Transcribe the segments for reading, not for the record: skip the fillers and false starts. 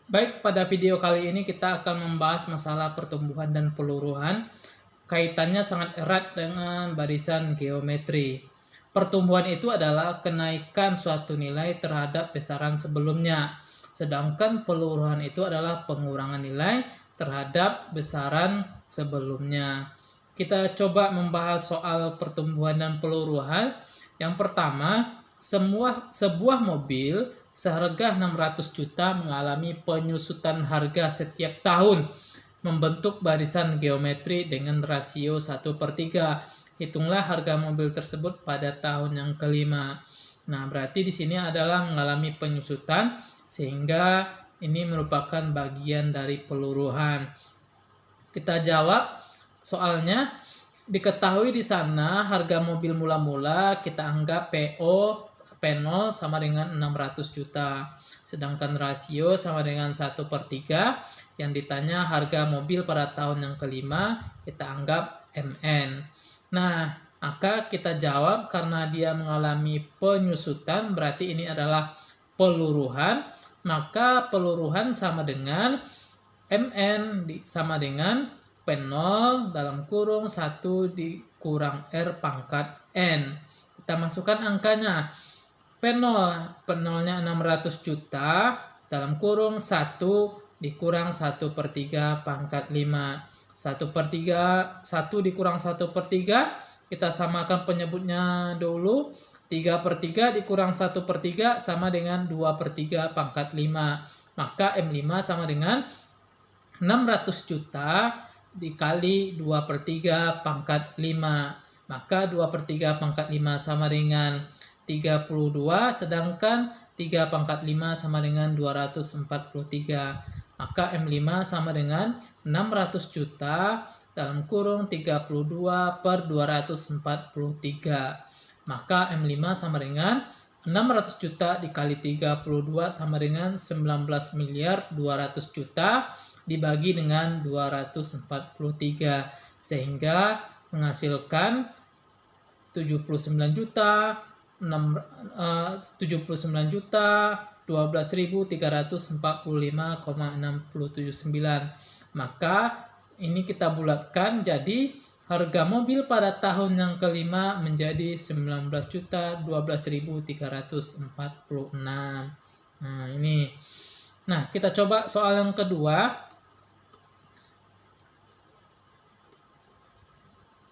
Baik, pada video kali ini kita akan membahas masalah pertumbuhan dan peluruhan. Kaitannya sangat erat dengan barisan geometri. Pertumbuhan itu adalah kenaikan suatu nilai terhadap besaran sebelumnya. Sedangkan peluruhan itu adalah pengurangan nilai terhadap besaran sebelumnya. Kita coba membahas soal pertumbuhan dan peluruhan. Yang pertama, sebuah mobil seharga 600 juta mengalami penyusutan harga setiap tahun, membentuk barisan geometri dengan rasio 1/3. Hitunglah harga mobil tersebut pada tahun yang kelima. Nah, berarti di sini adalah mengalami penyusutan, sehingga ini merupakan bagian dari peluruhan. Kita jawab soalnya. Diketahui di sana harga mobil mula-mula kita anggap P0 sama dengan 600 juta. Sedangkan rasio sama dengan 1/3. Yang ditanya harga mobil pada tahun yang kelima kita anggap MN. Nah, maka kita jawab karena dia mengalami penyusutan berarti ini adalah peluruhan. Maka peluruhan sama dengan MN sama dengan P0 dalam kurung 1 dikurang R pangkat N. Kita masukkan angkanya. P0-nya 600 juta dalam kurung 1 dikurang 1/3 pangkat 5. 1 dikurang 1/3, kita samakan penyebutnya dulu. 3/3 dikurang 1/3 sama dengan 2/3 pangkat 5. Maka M5 sama dengan 600 juta dikali 2/3 pangkat 5. Maka 2/3 pangkat 5 sama dengan 32, sedangkan 3 pangkat 5 sama dengan 243. Maka M5 sama dengan 600 juta dalam kurung 32/243. Maka M5 sama dengan 600 juta dikali 32 sama dengan 19 miliar 200 juta dibagi dengan 243, sehingga menghasilkan 79 juta 12.345,679. Maka ini kita bulatkan jadi harga mobil pada tahun yang kelima menjadi 19.012.346. Nah, ini. Nah, kita coba soal yang kedua.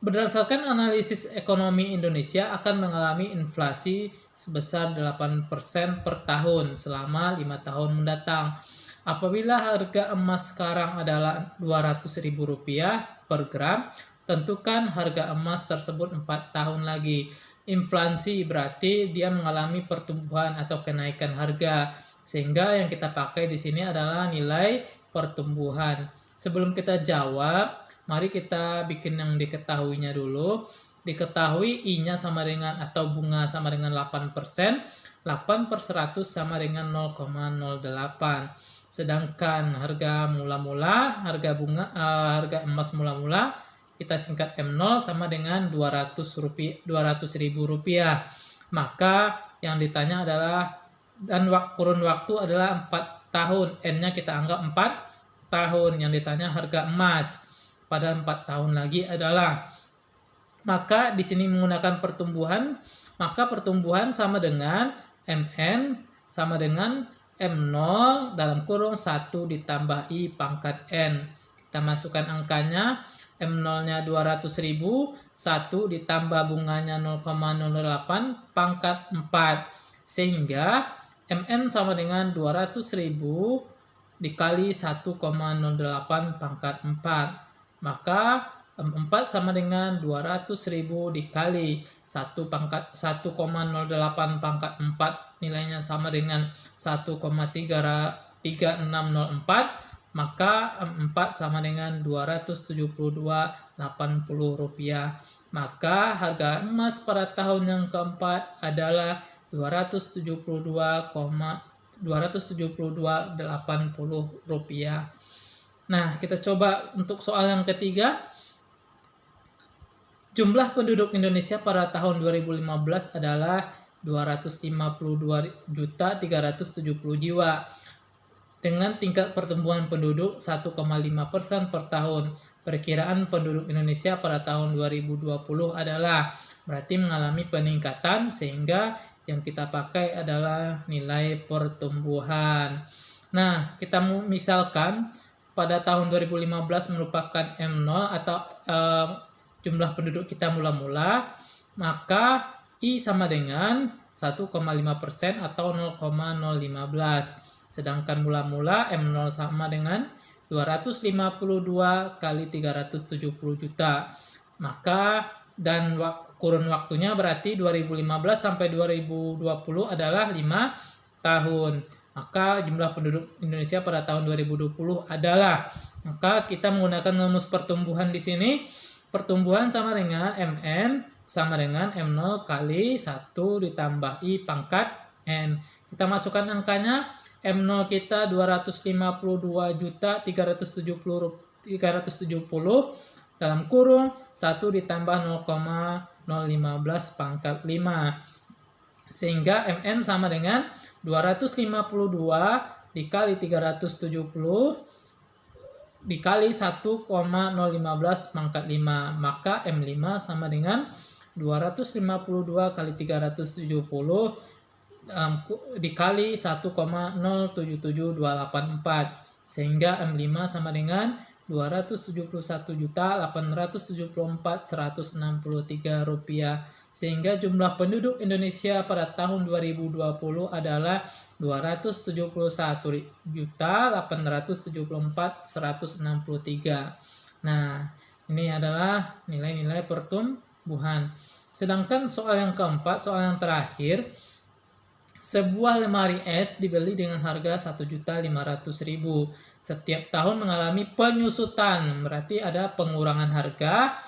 Berdasarkan analisis ekonomi Indonesia akan mengalami inflasi sebesar 8% per tahun selama 5 tahun mendatang. Apabila harga emas sekarang adalah Rp200.000 per gram, tentukan harga emas tersebut 4 tahun lagi. Inflasi berarti dia mengalami pertumbuhan atau kenaikan harga, sehingga yang kita pakai di sini adalah nilai pertumbuhan. Sebelum kita jawab, mari kita bikin yang diketahuinya dulu. Diketahui I-nya sama dengan atau bunga sama dengan 8%. 8/100 sama dengan 0,08. Sedangkan harga mula-mula, harga emas mula-mula kita singkat M0 sama dengan Rp200.000. Maka yang ditanya adalah dan kurun waktu adalah 4 tahun. N-nya kita anggap 4 tahun. Yang ditanya harga emas pada 4 tahun lagi adalah, maka di sini menggunakan pertumbuhan, maka pertumbuhan sama dengan MN sama dengan M0 dalam kurung 1 ditambah I pangkat N. Kita masukkan angkanya. M0-nya 200.000, 1 ditambah bunganya 0,08 pangkat 4. Sehingga MN sama dengan 200.000 dikali 1,08 pangkat 4. Maka 4 sama dengan 200.000 dikali 1,08 pangkat 4, nilainya sama dengan 1,3604. Maka 4 sama dengan Rp272.80. Maka harga emas pada tahun yang keempat adalah Rp272.80. Nah, kita coba untuk soal yang ketiga. Jumlah penduduk Indonesia pada tahun 2015 adalah 252.370 jiwa. dengan tingkat pertumbuhan penduduk 1,5% per tahun. Perkiraan penduduk Indonesia pada tahun 2020 adalah berarti mengalami peningkatan, sehingga yang kita pakai adalah nilai pertumbuhan. Nah, kita misalkan pada tahun 2015 merupakan M0 atau jumlah penduduk kita mula-mula, maka I sama dengan 1,5% atau 0,015. Sedangkan mula-mula M0 sama dengan 252 kali 370 juta. Maka dan kurun waktunya berarti 2015 sampai 2020 adalah 5 tahun. Maka jumlah penduduk Indonesia pada tahun 2020 adalah, maka kita menggunakan rumus pertumbuhan di sini. Pertumbuhan sama dengan MN sama dengan M0 kali 1 ditambah I pangkat N. Kita masukkan angkanya. M0 kita 252.370 dalam kurung 1 ditambah 0,015 pangkat 5. Sehingga MN sama dengan 252 dikali 370 dikali 1,015 pangkat 5. Maka M5 sama dengan 252 kali 370 dikali 1,077284, sehingga M5 sama dengan 271.874.163 rupiah. Sehingga jumlah penduduk Indonesia pada tahun 2020 adalah 271.874.163. Nah, ini adalah nilai-nilai pertumbuhan. Sedangkan soal yang keempat, soal yang terakhir, sebuah lemari es dibeli dengan harga 1.500.000. Setiap tahun mengalami penyusutan, berarti ada pengurangan harga.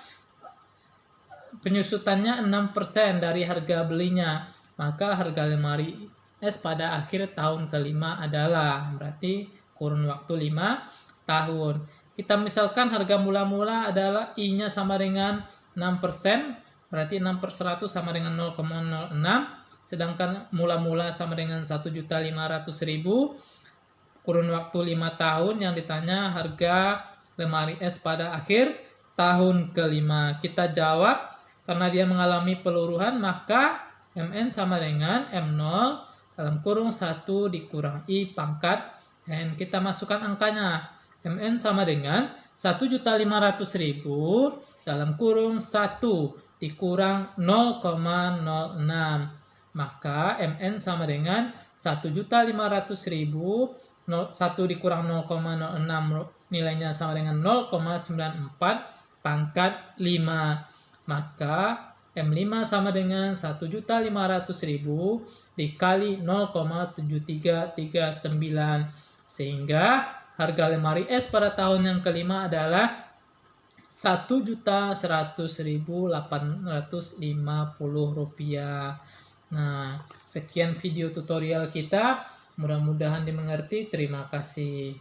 Penyusutannya 6% dari harga belinya. Maka harga lemari es pada akhir tahun kelima adalah, berarti kurun waktu 5 tahun. Kita misalkan harga mula-mula adalah I-nya sama dengan 6%, berarti 6/100 sama dengan 0,06. Sedangkan mula-mula sama dengan 1.500.000, kurun waktu 5 tahun yang ditanya harga lemari es pada akhir tahun kelima. Kita jawab, karena dia mengalami peluruhan, maka MN sama dengan M0 dalam kurung 1 dikurang I pangkat N. Kita masukkan angkanya. MN sama dengan 1.500.000 dalam kurung 1 dikurang 0,06. Maka MN sama dengan 1.500.000, 1 dikurang 0,06 nilainya sama dengan 0,94 pangkat 5. Maka M5 sama dengan 1.500.000 dikali 0,7339. Sehingga harga lemari es pada tahun yang kelima adalah 1.100.850 rupiah. Nah, sekian video tutorial kita. Mudah-mudahan dimengerti. Terima kasih.